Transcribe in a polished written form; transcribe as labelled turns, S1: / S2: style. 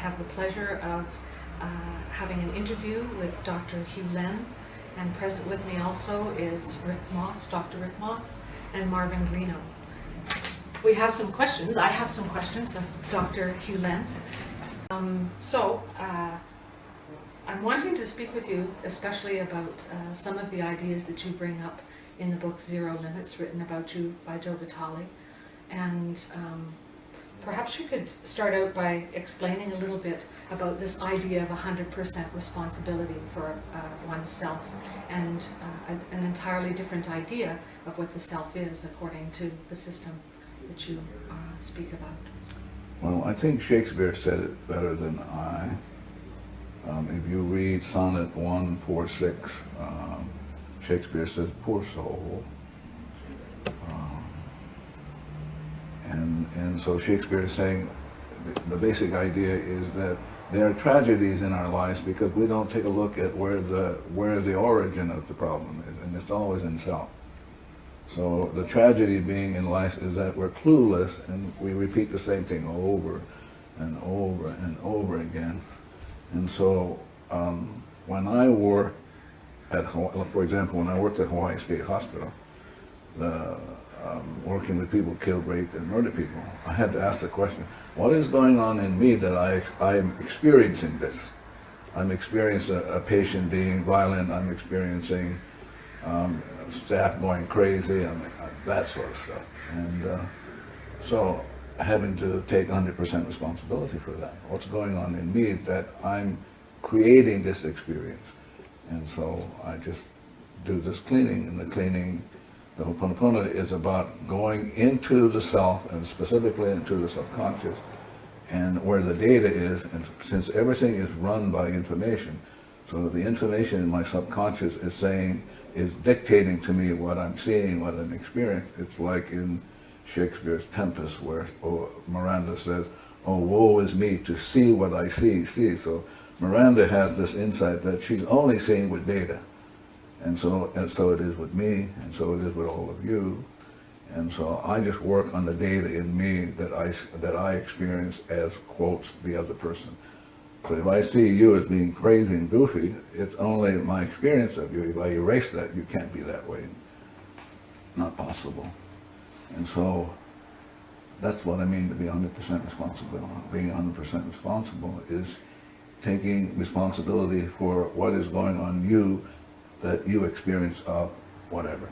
S1: have the pleasure of having an interview with Dr. Hew Len, and present with me also is Rick Moss, Dr. Rick Moss, and Marvin Greeno. We have some questions. I have some questions of Dr. Hew Len. I'm wanting to speak with you especially about some of the ideas that you bring up in the book Zero Limits, written about you by Joe Vitale. And perhaps you could start out by explaining a little bit about this idea of 100% responsibility for oneself, and an entirely different idea of what the self is according to the system that you speak about.
S2: Well, I think Shakespeare said it better than I. If you read Sonnet 146, Shakespeare says, "Poor soul." And so Shakespeare is saying the basic idea is that there are tragedies in our lives because we don't take a look at where the origin of the problem is, and it's always in self. So the tragedy being in life is that we're clueless and we repeat the same thing over and over and over again. And so when I work at, for example, when I worked at Hawaii State Hospital, working with people killed, raped, and murdered people, I had to ask the question, what is going on in me that I am experiencing this? I'm experiencing a patient being violent, I'm experiencing staff going crazy, that sort of stuff. And so having to take 100% responsibility for that. What's going on in me that I'm creating this experience? And so I just do this cleaning, and the cleaning, the Ho'oponopono is about going into the self, and specifically into the subconscious, and where the data is, and since everything is run by information, so the information in my subconscious is dictating to me what I'm seeing, what I'm experiencing. It's like in Shakespeare's Tempest, where Miranda says, "Oh, woe is me to see what I see." So Miranda has this insight that she's only seeing with data. And so it is with me, and so it is with all of you. And so I just work on the data in me that I experience as, quotes, the other person. So if I see you as being crazy and goofy, it's only my experience of you. If I erase that, you can't be that way. Not possible. And so that's what I mean to be 100% responsible. Being 100% responsible is taking responsibility for what is going on in you that you experience of whatever.